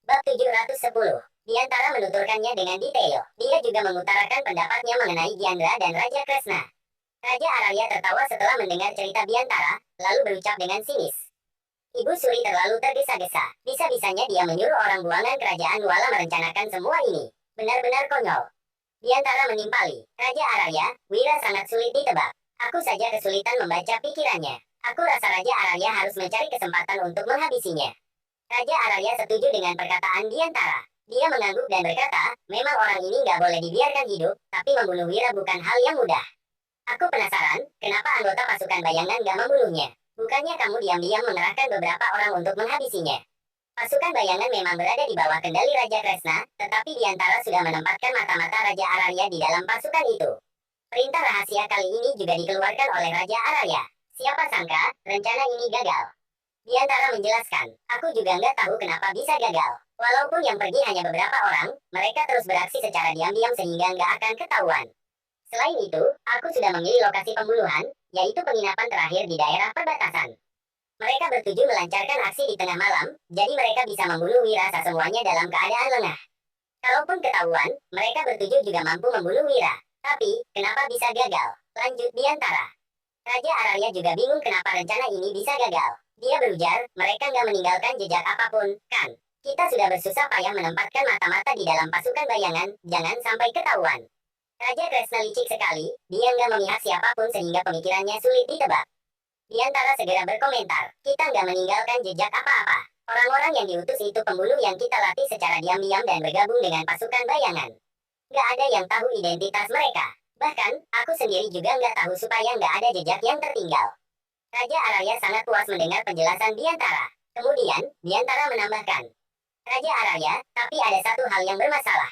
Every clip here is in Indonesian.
Bab 710. Biantara menuturkannya dengan detail. Dia juga mengutarakan pendapatnya mengenai Gyandra dan Raja Kresna. Raja Ararya tertawa setelah mendengar cerita Biantara, lalu berucap dengan sinis. Ibu Suri terlalu tergesa-gesa. Bisa-bisanya dia menyuruh orang buangan kerajaan Wala merencanakan semua ini. Benar-benar konyol. Biantara menimpali. Raja Ararya, Wira sangat sulit ditebak. Aku saja kesulitan membaca pikirannya. Aku rasa Raja Ararya harus mencari kesempatan untuk menghabisinya. Raja Ararya setuju dengan perkataan Biantara. Dia mengangguk dan berkata, memang orang ini nggak boleh dibiarkan hidup, tapi membunuh Wira bukan hal yang mudah. Aku penasaran, kenapa anggota pasukan bayangan nggak membunuhnya? Bukannya kamu diam-diam mengerahkan beberapa orang untuk menghabisinya? Pasukan bayangan memang berada di bawah kendali Raja Kresna, tetapi Biantara sudah menempatkan mata-mata Raja Ararya di dalam pasukan itu. Perintah rahasia kali ini juga dikeluarkan oleh Raja Ararya. Siapa sangka, rencana ini gagal. Biantara menjelaskan, aku juga nggak tahu kenapa bisa gagal. Walaupun yang pergi hanya beberapa orang, mereka terus beraksi secara diam-diam sehingga nggak akan ketahuan. Selain itu, aku sudah memilih lokasi pembunuhan, yaitu penginapan terakhir di daerah perbatasan. Mereka bertujuan melancarkan aksi di tengah malam, jadi mereka bisa membunuh Wira semuanya dalam keadaan lengah. Kalaupun ketahuan, mereka bertujuan juga mampu membunuh Wira. Tapi, kenapa bisa gagal? Lanjut Biantara. Raja Ararya juga bingung kenapa rencana ini bisa gagal. Dia berujar, mereka nggak meninggalkan jejak apapun, kan? Kita sudah bersusah payah menempatkan mata-mata di dalam pasukan bayangan, jangan sampai ketahuan. Raja Kresna licik sekali, dia nggak memihak siapapun sehingga pemikirannya sulit ditebak. Biantara segera berkomentar, kita nggak meninggalkan jejak apa-apa. Orang-orang yang diutus itu pembunuh yang kita latih secara diam-diam dan bergabung dengan pasukan bayangan. Nggak ada yang tahu identitas mereka. Bahkan, aku sendiri juga nggak tahu supaya nggak ada jejak yang tertinggal. Raja Ararya sangat puas mendengar penjelasan Biantara. Kemudian, Biantara menambahkan, Raja Ararya, tapi ada satu hal yang bermasalah.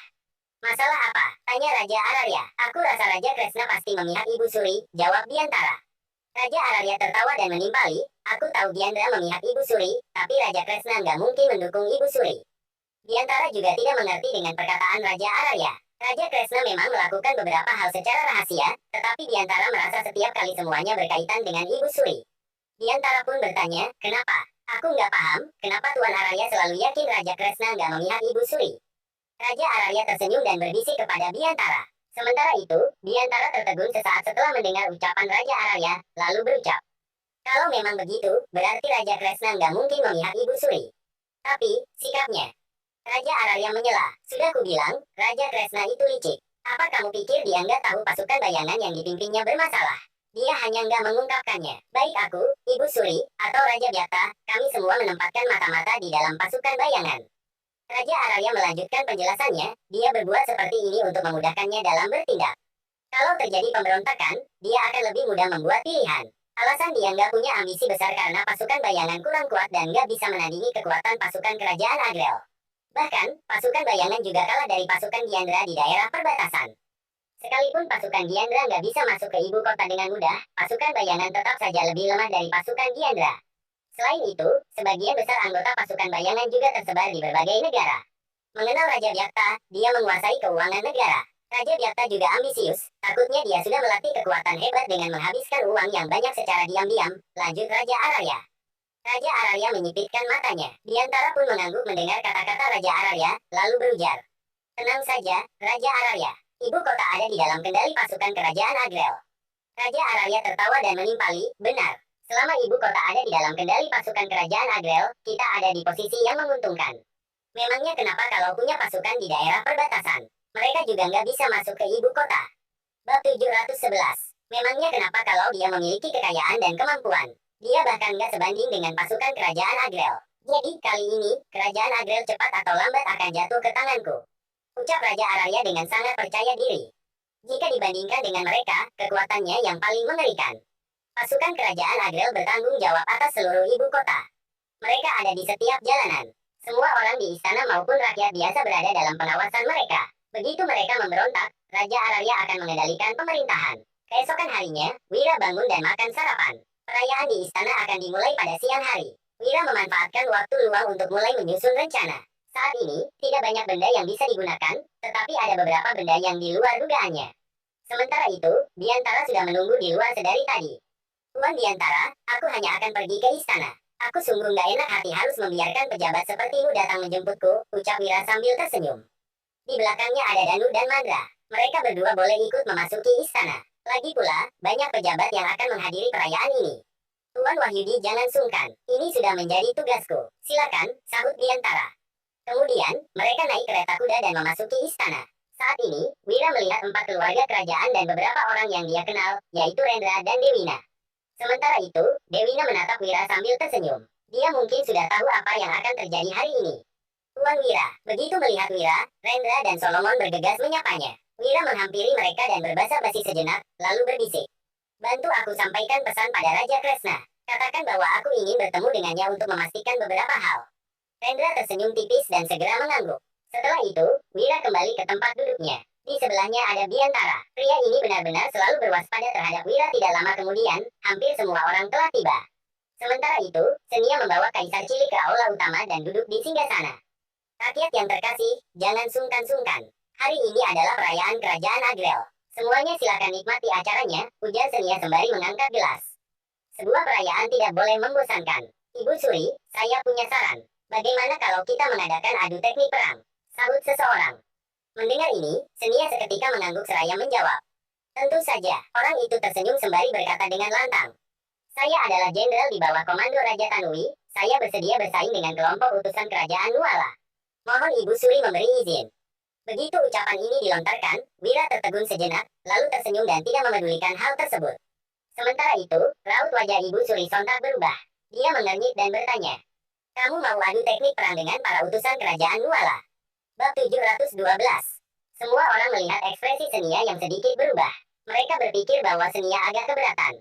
Masalah apa? Tanya Raja Ararya. Aku rasa Raja Kresna pasti memihak Ibu Suri, jawab Biantara. Raja Ararya tertawa dan menimpali, aku tahu Gyandra memihak Ibu Suri, tapi Raja Kresna nggak mungkin mendukung Ibu Suri. Biantara juga tidak mengerti dengan perkataan Raja Ararya. Raja Kresna memang melakukan beberapa hal secara rahasia, tetapi Biantara merasa setiap kali semuanya berkaitan dengan Ibu Suri. Biantara pun bertanya, kenapa? Aku nggak paham, kenapa Tuan Ararya selalu yakin Raja Kresna nggak memihak Ibu Suri. Raja Ararya tersenyum dan berbisik kepada Biantara. Sementara itu, Biantara tertegun sesaat setelah mendengar ucapan Raja Ararya, lalu berucap, kalau memang begitu, berarti Raja Kresna nggak mungkin memihak Ibu Suri. Tapi, sikapnya. Raja Ararya menyela, sudah kubilang, Raja Kresna itu licik. Apa kamu pikir dia nggak tahu pasukan bayangan yang dipimpinnya bermasalah? Dia hanya nggak mengungkapkannya. Baik aku, Ibu Suri, atau Raja Byakta, kami semua menempatkan mata-mata di dalam pasukan bayangan. Raja Ararya melanjutkan penjelasannya, dia berbuat seperti ini untuk memudahkannya dalam bertindak. Kalau terjadi pemberontakan, dia akan lebih mudah membuat pilihan. Alasan dia nggak punya ambisi besar karena pasukan bayangan kurang kuat dan nggak bisa menandingi kekuatan pasukan kerajaan Agrel. Bahkan, pasukan bayangan juga kalah dari pasukan Gyandra di daerah perbatasan. Sekalipun pasukan Gyandra nggak bisa masuk ke ibu kota dengan mudah, pasukan bayangan tetap saja lebih lemah dari pasukan Gyandra. Selain itu, sebagian besar anggota pasukan bayangan juga tersebar di berbagai negara. Mengenal Raja Byakta, dia menguasai keuangan negara. Raja Byakta juga ambisius, takutnya dia sudah melatih kekuatan hebat dengan menghabiskan uang yang banyak secara diam-diam, lanjut Raja Ararya. Raja Ararya menyipitkan matanya. Biantara pun mengangguk mendengar kata-kata Raja Ararya, lalu berujar. Tenang saja, Raja Ararya. Ibu kota ada di dalam kendali pasukan kerajaan Agrel. Raja Ararya tertawa dan menimpali, benar. Selama ibu kota ada di dalam kendali pasukan kerajaan Agrel, kita ada di posisi yang menguntungkan. Memangnya kenapa kalau punya pasukan di daerah perbatasan, mereka juga nggak bisa masuk ke ibu kota? Bab 711. Memangnya kenapa kalau dia memiliki kekayaan dan kemampuan, dia bahkan nggak sebanding dengan pasukan kerajaan Agrel. Jadi kali ini, kerajaan Agrel cepat atau lambat akan jatuh ke tanganku. Ucap Raja Ararya dengan sangat percaya diri. Jika dibandingkan dengan mereka, kekuatannya yang paling mengerikan. Pasukan kerajaan Agrel bertanggung jawab atas seluruh ibu kota. Mereka ada di setiap jalanan. Semua orang di istana maupun rakyat biasa berada dalam pengawasan mereka. Begitu mereka memberontak, Raja Ararya akan mengendalikan pemerintahan. Keesokan harinya, Wira bangun dan makan sarapan. Perayaan di istana akan dimulai pada siang hari. Wira memanfaatkan waktu luang untuk mulai menyusun rencana. Saat ini, tidak banyak benda yang bisa digunakan, tetapi ada beberapa benda yang di luar dugaannya. Sementara itu, Biantara sudah menunggu di luar sedari tadi. Tuan Biantara, aku hanya akan pergi ke istana. Aku sungguh nggak enak hati harus membiarkan pejabat sepertimu datang menjemputku, ucap Wira sambil tersenyum. Di belakangnya ada Danu dan Mandra. Mereka berdua boleh ikut memasuki istana. Lagi pula, banyak pejabat yang akan menghadiri perayaan ini. Tuan Wahyudi, jangan sungkan. Ini sudah menjadi tugasku. Silakan, sahut Biantara. Kemudian, mereka naik kereta kuda dan memasuki istana. Saat ini, Wira melihat 4 keluarga kerajaan dan beberapa orang yang dia kenal, yaitu Rendra dan Dewina. Sementara itu, Dewina menatap Wira sambil tersenyum. Dia mungkin sudah tahu apa yang akan terjadi hari ini. Tuan Wira, begitu melihat Wira, Rendra dan Solomon bergegas menyapanya. Wira menghampiri mereka dan berbasa-basi sejenak, lalu berbisik. Bantu aku sampaikan pesan pada Raja Kresna. Katakan bahwa aku ingin bertemu dengannya untuk memastikan beberapa hal. Rendra tersenyum tipis dan segera mengangguk. Setelah itu, Wira kembali ke tempat duduknya. Di sebelahnya ada Biantara. Pria ini benar-benar selalu berwaspada terhadap Wira. Tidak lama kemudian, hampir semua orang telah tiba. Sementara itu, Senia membawa Kaisar Cilik ke aula utama dan duduk di singgasana. Rakyat yang terkasih, jangan sungkan-sungkan. Hari ini adalah perayaan kerajaan Agrel. Semuanya silakan nikmati acaranya, ujar Senia sembari mengangkat gelas. Sebuah perayaan tidak boleh membosankan. Ibu Suri, saya punya saran. Bagaimana kalau kita mengadakan adu teknik perang? Sahut seseorang. Mendengar ini, Senia seketika mengangguk seraya menjawab. Tentu saja, orang itu tersenyum sembari berkata dengan lantang. Saya adalah jenderal di bawah komando Raja Tanui, saya bersedia bersaing dengan kelompok utusan kerajaan Nuala. Mohon Ibu Suri memberi izin. Begitu ucapan ini dilontarkan, Wira tertegun sejenak, lalu tersenyum dan tidak memedulikan hal tersebut. Sementara itu, raut wajah Ibu Suri sontak berubah. Dia mengernyit dan bertanya. Kamu mau adu teknik perang dengan para utusan kerajaan Nuala? Bab 712. Semua orang melihat ekspresi Senia yang sedikit berubah. Mereka berpikir bahwa Senia agak keberatan.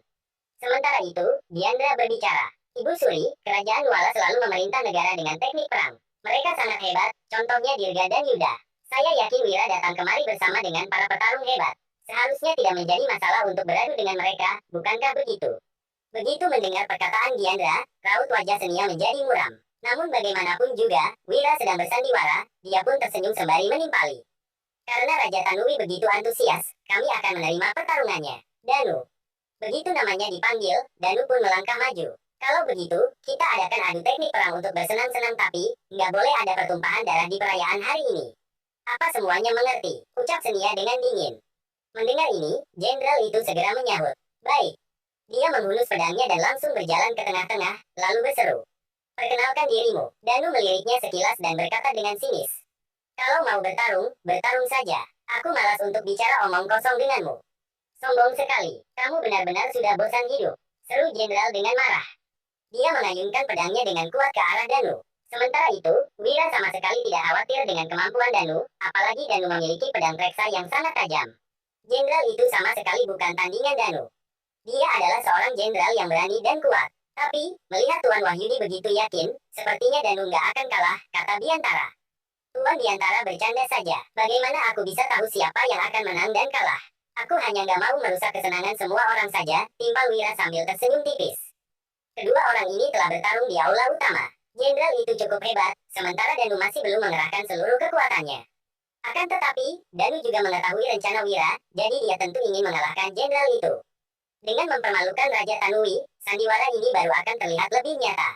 Sementara itu, Diandra berbicara. Ibu Suri, kerajaan Nuala selalu memerintah negara dengan teknik perang. Mereka sangat hebat, contohnya Dirga dan Yuda. Saya yakin Wira datang kemari bersama dengan para petarung hebat. Seharusnya tidak menjadi masalah untuk beradu dengan mereka, bukankah begitu? Begitu mendengar perkataan Diandra, raut wajah Senia menjadi muram. Namun bagaimanapun juga, Wira sedang bersandiwara, dia pun tersenyum sembari menimpali. Karena Raja Tanui begitu antusias, kami akan menerima pertarungannya. Danu. Begitu namanya dipanggil, Danu pun melangkah maju. Kalau begitu, kita adakan adu teknik perang untuk bersenang-senang tapi, nggak boleh ada pertumpahan darah di perayaan hari ini. Apa semuanya mengerti? Ucap Senia dengan dingin. Mendengar ini, jenderal itu segera menyahut. Baik. Dia menghunus pedangnya dan langsung berjalan ke tengah-tengah, lalu berseru. Perkenalkan dirimu. Danu meliriknya sekilas dan berkata dengan sinis. Kalau mau bertarung, bertarung saja. Aku malas untuk bicara omong kosong denganmu. Sombong sekali. Kamu benar-benar sudah bosan hidup. Seru jenderal dengan marah. Dia mengayunkan pedangnya dengan kuat ke arah Danu. Sementara itu, Wira sama sekali tidak khawatir dengan kemampuan Danu, apalagi Danu memiliki pedang reksa yang sangat tajam. Jenderal itu sama sekali bukan tandingan Danu. Dia adalah seorang jenderal yang berani dan kuat. Tapi, melihat Tuan Wahyudi begitu yakin, sepertinya Danu nggak akan kalah, kata Biantara. Tuan Biantara bercanda saja. Bagaimana aku bisa tahu siapa yang akan menang dan kalah? Aku hanya nggak mau merusak kesenangan semua orang saja, timpal Wira sambil tersenyum tipis. Kedua orang ini telah bertarung di aula utama. Jenderal itu cukup hebat, sementara Danu masih belum mengerahkan seluruh kekuatannya. Akan tetapi, Danu juga mengetahui rencana Wira, jadi dia tentu ingin mengalahkan jenderal itu. Dengan mempermalukan Raja Tanui, sandiwara ini baru akan terlihat lebih nyata.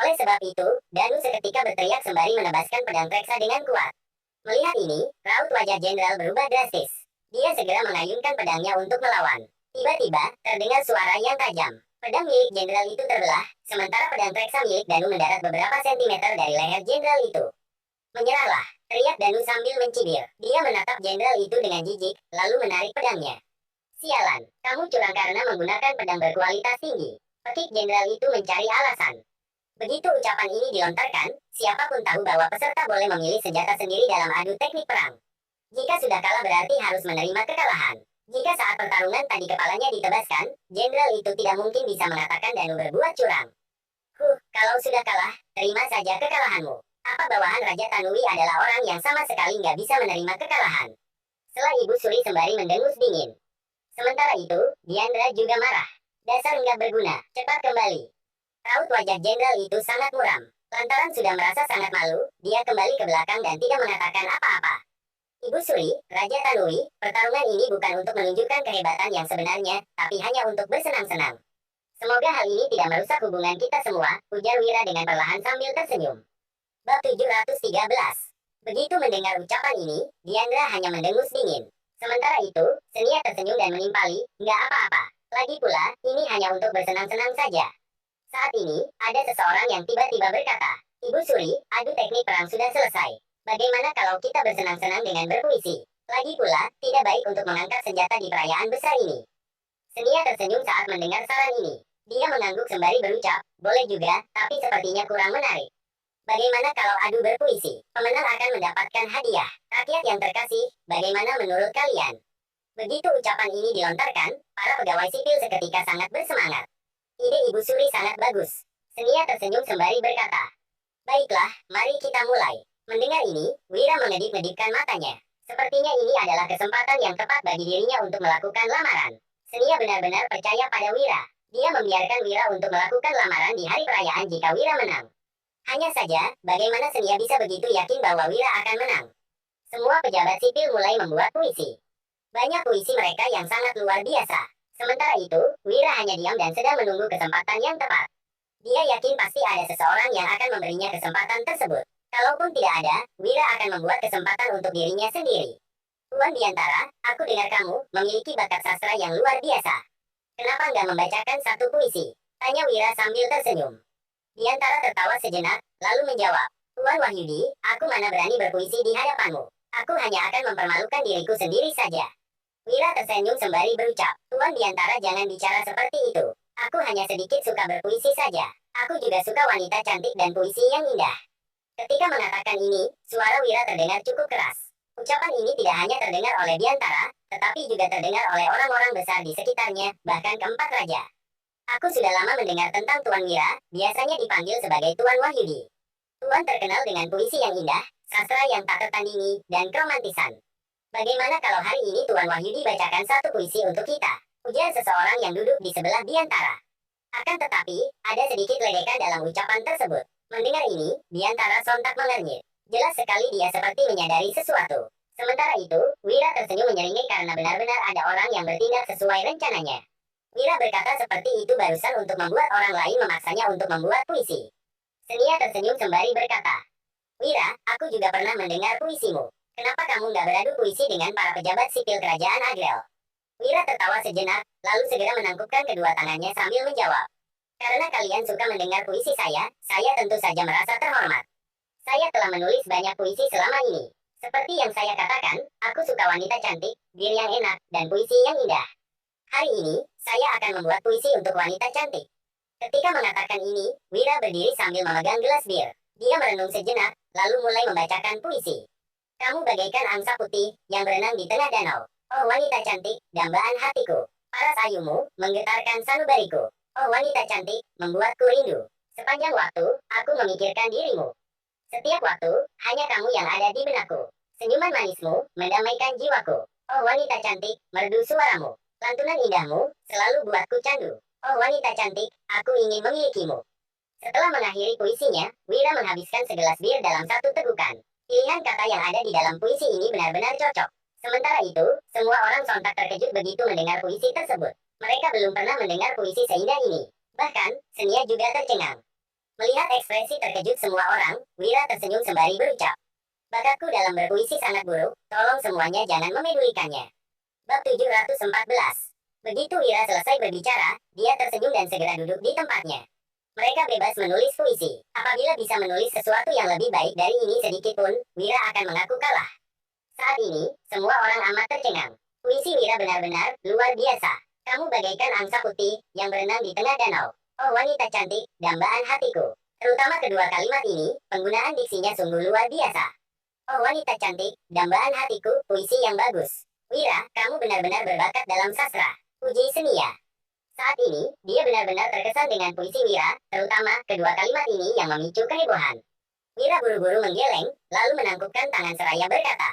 Oleh sebab itu, Danu seketika berteriak sembari menebaskan pedang reksa dengan kuat. Melihat ini, raut wajah jenderal berubah drastis. Dia segera mengayunkan pedangnya untuk melawan. Tiba-tiba, terdengar suara yang tajam. Pedang milik jenderal itu terbelah, sementara pedang reksa milik Danu mendarat beberapa sentimeter dari leher jenderal itu. Menyerahlah, teriak Danu sambil mencibir. Dia menatap jenderal itu dengan jijik, lalu menarik pedangnya. Sialan, kamu curang karena menggunakan pedang berkualitas tinggi. Pekik jenderal itu mencari alasan. Begitu ucapan ini dilontarkan, siapapun tahu bahwa peserta boleh memilih senjata sendiri dalam adu teknik perang. Jika sudah kalah berarti harus menerima kekalahan. Jika saat pertarungan tadi kepalanya ditebaskan, jenderal itu tidak mungkin bisa mengatakan Danu berbuat curang. Kalau sudah kalah, terima saja kekalahanmu. Apa bawahan Raja Tanui adalah orang yang sama sekali nggak bisa menerima kekalahan. Setelah Ibu Suri sembari mendengus dingin. Sementara itu, Diandra juga marah. Dasar nggak berguna, cepat kembali. Raut wajah jenderal itu sangat muram. Lantaran sudah merasa sangat malu, dia kembali ke belakang dan tidak mengatakan apa-apa. Ibu Suri, Raja Tanui, pertarungan ini bukan untuk menunjukkan kehebatan yang sebenarnya, tapi hanya untuk bersenang-senang. Semoga hal ini tidak merusak hubungan kita semua, ujar Wira dengan perlahan sambil tersenyum. Bab 713. Begitu mendengar ucapan ini, Diandra hanya mendengus dingin. Sementara itu, Senia tersenyum dan menimpali, nggak apa-apa. Lagi pula, ini hanya untuk bersenang-senang saja. Saat ini, ada seseorang yang tiba-tiba berkata, Ibu Suri, adu teknik perang sudah selesai. Bagaimana kalau kita bersenang-senang dengan berpuisi? Lagi pula, tidak baik untuk mengangkat senjata di perayaan besar ini. Senia tersenyum saat mendengar saran ini. Dia mengangguk sembari berucap, boleh juga, tapi sepertinya kurang menarik. Bagaimana kalau adu berpuisi? Pemenang akan mendapatkan hadiah. Rakyat yang terkasih, bagaimana menurut kalian? Begitu ucapan ini dilontarkan, para pegawai sipil seketika sangat bersemangat. Ide Ibu Suri sangat bagus. Senia tersenyum sembari berkata, baiklah, mari kita mulai. Mendengar ini, Wira mengedip-ngedipkan matanya. Sepertinya ini adalah kesempatan yang tepat bagi dirinya untuk melakukan lamaran. Senia benar-benar percaya pada Wira. Dia membiarkan Wira untuk melakukan lamaran di hari perayaan jika Wira menang. Hanya saja, bagaimana Senia bisa begitu yakin bahwa Wira akan menang? Semua pejabat sipil mulai membuat puisi. Banyak puisi mereka yang sangat luar biasa. Sementara itu, Wira hanya diam dan sedang menunggu kesempatan yang tepat. Dia yakin pasti ada seseorang yang akan memberinya kesempatan tersebut. Kalaupun tidak ada, Wira akan membuat kesempatan untuk dirinya sendiri. Tuan Biantara, aku dengar kamu memiliki bakat sastra yang luar biasa. Kenapa nggak membacakan satu puisi? Tanya Wira sambil tersenyum. Biantara tertawa sejenak, lalu menjawab, Tuan Wahyudi, aku mana berani berpuisi di hadapanmu. Aku hanya akan mempermalukan diriku sendiri saja. Wira tersenyum sembari berucap, Tuan Biantara jangan bicara seperti itu. Aku hanya sedikit suka berpuisi saja. Aku juga suka wanita cantik dan puisi yang indah. Ketika mengatakan ini, suara Wira terdengar cukup keras. Ucapan ini tidak hanya terdengar oleh Biantara, tetapi juga terdengar oleh orang-orang besar di sekitarnya, bahkan keempat raja. Aku sudah lama mendengar tentang Tuan Wira, biasanya dipanggil sebagai Tuan Wahyudi. Tuan terkenal dengan puisi yang indah, sastra yang tak tertandingi, dan keromantisan. Bagaimana kalau hari ini Tuan Wahyudi bacakan satu puisi untuk kita? Ujar seseorang yang duduk di sebelah Biantara. Akan tetapi, ada sedikit ledekan dalam ucapan tersebut. Mendengar ini, Biantara sontak mengernyit. Jelas sekali dia seperti menyadari sesuatu. Sementara itu, Wira tersenyum menyeringai karena benar-benar ada orang yang bertindak sesuai rencananya. Wira berkata seperti itu barusan untuk membuat orang lain memaksanya untuk membuat puisi. Senia tersenyum sembari berkata, Wira, aku juga pernah mendengar puisimu. Kenapa kamu nggak beradu puisi dengan para pejabat sipil kerajaan Agrel? Wira tertawa sejenak, lalu segera menangkupkan kedua tangannya sambil menjawab. Karena kalian suka mendengar puisi saya tentu saja merasa terhormat. Saya telah menulis banyak puisi selama ini. Seperti yang saya katakan, aku suka wanita cantik, bir yang enak, dan puisi yang indah. Hari ini, saya akan membuat puisi untuk wanita cantik. Ketika mengatakan ini, Wira berdiri sambil memegang gelas bir. Dia merenung sejenak, lalu mulai membacakan puisi. Kamu bagaikan angsa putih yang berenang di tengah danau. Oh wanita cantik, dambaan hatiku. Paras ayumu menggetarkan sanubariku. Oh wanita cantik, membuatku rindu. Sepanjang waktu, aku memikirkan dirimu. Setiap waktu, hanya kamu yang ada di benakku. Senyuman manismu mendamaikan jiwaku. Oh wanita cantik, merdu suaramu. Lantunan indahmu selalu buatku candu. Oh wanita cantik, aku ingin memilikimu. Setelah mengakhiri puisinya, Wira menghabiskan segelas bir dalam satu tegukan. Pilihan kata yang ada di dalam puisi ini benar-benar cocok. Sementara itu, semua orang sontak terkejut begitu mendengar puisi tersebut. Mereka belum pernah mendengar puisi seindah ini. Bahkan, Senia juga tercengang. Melihat ekspresi terkejut semua orang, Wira tersenyum sembari berucap. Bakatku dalam berpuisi sangat buruk, tolong semuanya jangan memedulikannya. Bab 714. Begitu Wira selesai berbicara, dia tersenyum dan segera duduk di tempatnya. Mereka bebas menulis puisi. Apabila bisa menulis sesuatu yang lebih baik dari ini sedikitpun, Wira akan mengaku kalah. Saat ini, semua orang amat tercengang. Puisi Wira benar-benar luar biasa. Kamu bagaikan angsa putih yang berenang di tengah danau. Oh wanita cantik, dambaan hatiku. Terutama kedua kalimat ini, penggunaan diksinya sungguh luar biasa. Oh wanita cantik, dambaan hatiku, puisi yang bagus. Wira, kamu benar-benar berbakat dalam sastra. Puji Senia. Saat ini, dia benar-benar terkesan dengan puisi Wira, terutama kedua kalimat ini yang memicu kehebohan. Wira buru-buru menggeleng, lalu menangkupkan tangan seraya berkata,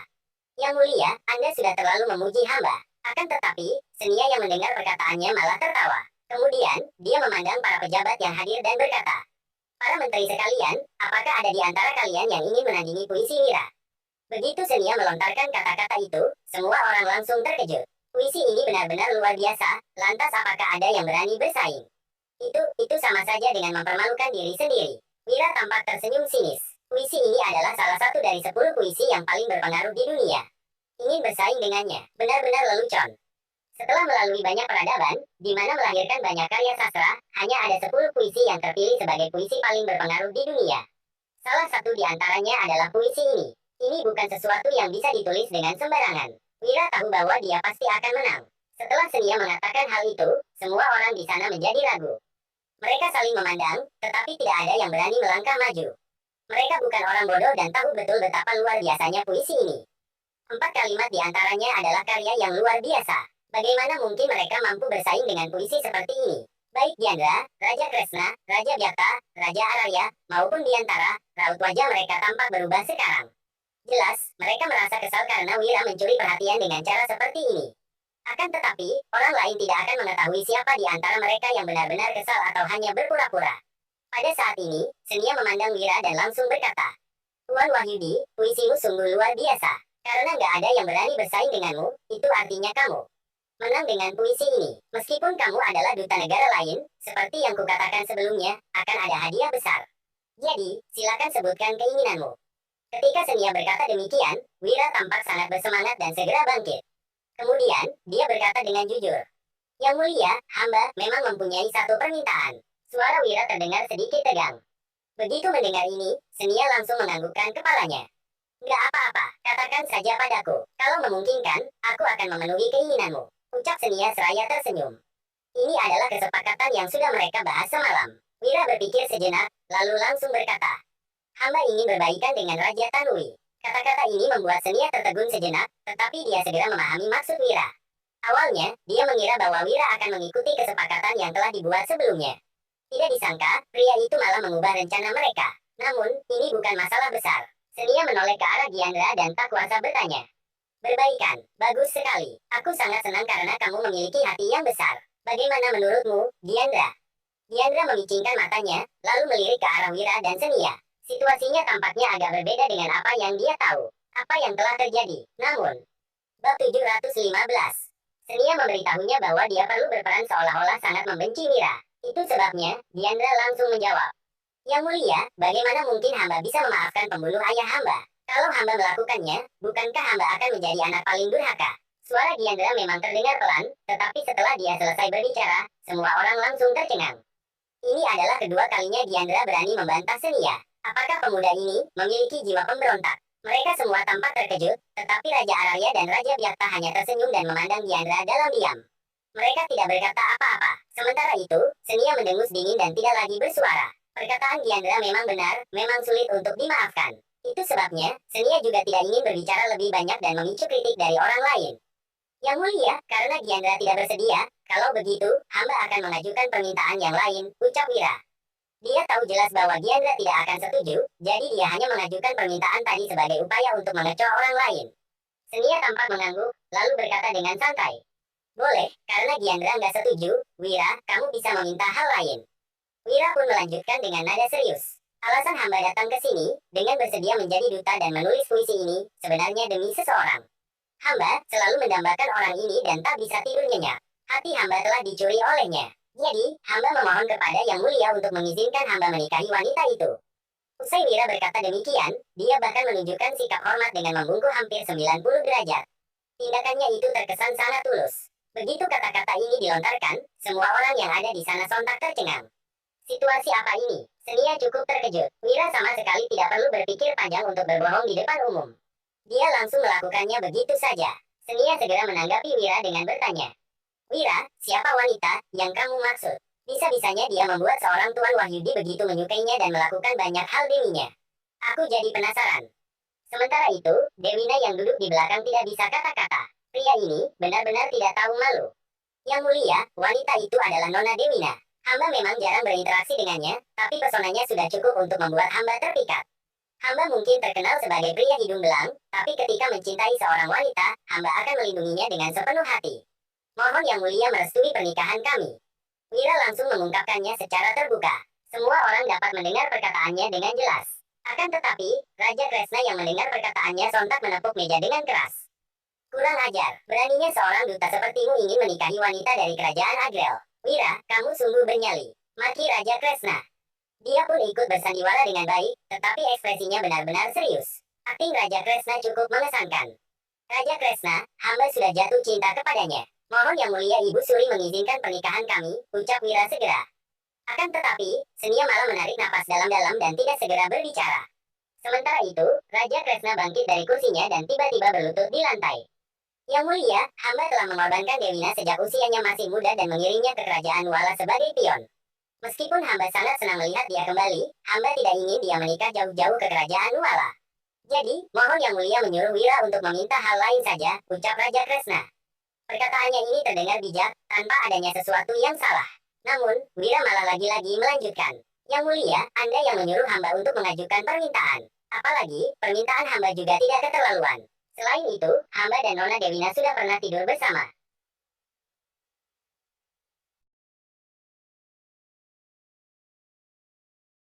Yang mulia, Anda sudah terlalu memuji hamba. Akan tetapi, Senia yang mendengar perkataannya malah tertawa. Kemudian, dia memandang para pejabat yang hadir dan berkata, Para menteri sekalian, apakah ada di antara kalian yang ingin menandingi puisi Wira? Begitu Senia melontarkan kata-kata itu, semua orang langsung terkejut. Puisi ini benar-benar luar biasa, lantas apakah ada yang berani bersaing? Itu sama saja dengan mempermalukan diri sendiri. Wira tampak tersenyum sinis. Puisi ini adalah salah satu dari 10 puisi yang paling berpengaruh di dunia. Ingin bersaing dengannya, benar-benar lelucon. Setelah melalui banyak peradaban, di mana melahirkan banyak karya sastra, hanya ada 10 puisi yang terpilih sebagai puisi paling berpengaruh di dunia. Salah satu di antaranya adalah puisi ini. Ini bukan sesuatu yang bisa ditulis dengan sembarangan. Wira tahu bahwa dia pasti akan menang. Setelah Senia mengatakan hal itu, semua orang di sana menjadi ragu. Mereka saling memandang, tetapi tidak ada yang berani melangkah maju. Mereka bukan orang bodoh dan tahu betul betapa luar biasanya puisi ini. 4 kalimat di antaranya adalah karya yang luar biasa. Bagaimana mungkin mereka mampu bersaing dengan puisi seperti ini? Baik Diandra, Raja Kresna, Raja Byakta, Raja Ararya, maupun Diantara, raut wajah mereka tampak berubah sekarang. Jelas, mereka merasa kesal karena Wira mencuri perhatian dengan cara seperti ini. Akan tetapi, orang lain tidak akan mengetahui siapa di antara mereka yang benar-benar kesal atau hanya berpura-pura. Pada saat ini, Senia memandang Wira dan langsung berkata, Tuan Wahyudi, puisimu sungguh luar biasa. Karena nggak ada yang berani bersaing denganmu, itu artinya kamu menang dengan puisi ini. Meskipun kamu adalah duta negara lain, seperti yang kukatakan sebelumnya, akan ada hadiah besar. Jadi, silakan sebutkan keinginanmu. Ketika Senia berkata demikian, Wira tampak sangat bersemangat dan segera bangkit. Kemudian, dia berkata dengan jujur. Yang mulia, hamba memang mempunyai satu permintaan. Suara Wira terdengar sedikit tegang. Begitu mendengar ini, Senia langsung menganggukkan kepalanya. Nggak apa-apa, katakan saja padaku. Kalau memungkinkan, aku akan memenuhi keinginanmu. Ucap Senia seraya tersenyum. Ini adalah kesepakatan yang sudah mereka bahas semalam. Wira berpikir sejenak, lalu langsung berkata, hamba ingin berbaikan dengan Raja Tanui. Kata-kata ini membuat Senia tertegun sejenak, tetapi dia segera memahami maksud Wira. Awalnya, dia mengira bahwa Wira akan mengikuti kesepakatan yang telah dibuat sebelumnya. Tidak disangka, pria itu malah mengubah rencana mereka. Namun, ini bukan masalah besar. Senia menoleh ke arah Diandra dan tak kuasa bertanya. Berbaikan, bagus sekali. Aku sangat senang karena kamu memiliki hati yang besar. Bagaimana menurutmu, Diandra? Diandra memicingkan matanya, lalu melirik ke arah Wira dan Senia. Situasinya tampaknya agak berbeda dengan apa yang dia tahu. Apa yang telah terjadi. Namun, bab 715. Senia memberitahunya bahwa dia perlu berperan seolah-olah sangat membenci Wira. Itu sebabnya, Diandra langsung menjawab. Yang mulia, bagaimana mungkin hamba bisa memaafkan pembunuh ayah hamba? Kalau hamba melakukannya, bukankah hamba akan menjadi anak paling durhaka? Suara Diandra memang terdengar pelan, tetapi setelah dia selesai berbicara, semua orang langsung tercengang. Ini adalah kedua kalinya Diandra berani membantah Senia. Apakah pemuda ini memiliki jiwa pemberontak? Mereka semua tampak terkejut, tetapi Raja Ararya dan Raja Byakta hanya tersenyum dan memandang Diandra dalam diam. Mereka tidak berkata apa-apa. Sementara itu, Senia mendengus dingin dan tidak lagi bersuara. Perkataan Diandra memang benar, memang sulit untuk dimaafkan. Itu sebabnya, Senia juga tidak ingin berbicara lebih banyak dan memicu kritik dari orang lain. Yang mulia, karena Diandra tidak bersedia, kalau begitu, hamba akan mengajukan permintaan yang lain, ucap Wira. Dia tahu jelas bahwa Diandra tidak akan setuju, jadi dia hanya mengajukan permintaan tadi sebagai upaya untuk mengecoh orang lain. Senia tampak mengangguk, lalu berkata dengan santai. Boleh, karena Diandra nggak setuju, Wira, kamu bisa meminta hal lain. Wira pun melanjutkan dengan nada serius. Alasan hamba datang ke sini, dengan bersedia menjadi duta dan menulis puisi ini, sebenarnya demi seseorang. Hamba selalu mendambakan orang ini dan tak bisa tidur nyenyak. Hati hamba telah dicuri olehnya. Jadi, hamba memohon kepada Yang Mulia untuk mengizinkan hamba menikahi wanita itu. Usai Wira berkata demikian, dia bahkan menunjukkan sikap hormat dengan membungkuk hampir 90 derajat. Tindakannya itu terkesan sangat tulus. Begitu kata-kata ini dilontarkan, semua orang yang ada di sana sontak tercengang. Situasi apa ini? Senia cukup terkejut. Wira sama sekali tidak perlu berpikir panjang untuk berbohong di depan umum. Dia langsung melakukannya begitu saja. Senia segera menanggapi Wira dengan bertanya. Wira, siapa wanita yang kamu maksud? Bisa-bisanya dia membuat seorang Tuan Wahyudi begitu menyukainya dan melakukan banyak hal deminya. Aku jadi penasaran. Sementara itu, Dewina yang duduk di belakang tidak bisa kata-kata. Pria ini benar-benar tidak tahu malu. Yang mulia, wanita itu adalah Nona Dewina. Hamba memang jarang berinteraksi dengannya, tapi pesonanya sudah cukup untuk membuat hamba terpikat. Hamba mungkin terkenal sebagai pria hidung belang, tapi ketika mencintai seorang wanita, hamba akan melindunginya dengan sepenuh hati. Mohon Yang Mulia merestui pernikahan kami. Wira langsung mengungkapkannya secara terbuka. Semua orang dapat mendengar perkataannya dengan jelas. Akan tetapi, Raja Kresna yang mendengar perkataannya sontak menepuk meja dengan keras. Kurang ajar, beraninya seorang duta sepertimu ingin menikahi wanita dari kerajaan Agrel. Wira, kamu sungguh bernyali. Maki Raja Kresna. Dia pun ikut bersandiwara dengan baik, tetapi ekspresinya benar-benar serius. Akting Raja Kresna cukup mengesankan. Raja Kresna, hamba sudah jatuh cinta kepadanya. Mohon Yang Mulia Ibu Suri mengizinkan pernikahan kami, ucap Wira segera. Akan tetapi, Senia malah menarik napas dalam-dalam dan tidak segera berbicara. Sementara itu, Raja Kresna bangkit dari kursinya dan tiba-tiba berlutut di lantai. Yang Mulia, hamba telah mengorbankan Dewina sejak usianya masih muda dan mengiringnya ke kerajaan Wala sebagai pion. Meskipun hamba sangat senang melihat dia kembali, hamba tidak ingin dia menikah jauh-jauh ke kerajaan Wala. Jadi, mohon Yang Mulia menyuruh Wira untuk meminta hal lain saja, ucap Raja Kresna. Perkataannya ini terdengar bijak, tanpa adanya sesuatu yang salah. Namun, Wira malah lagi-lagi melanjutkan. Yang Mulia, Anda yang menyuruh hamba untuk mengajukan permintaan. Apalagi, permintaan hamba juga tidak keterlaluan. Selain itu, hamba dan Nona Dewina sudah pernah tidur bersama.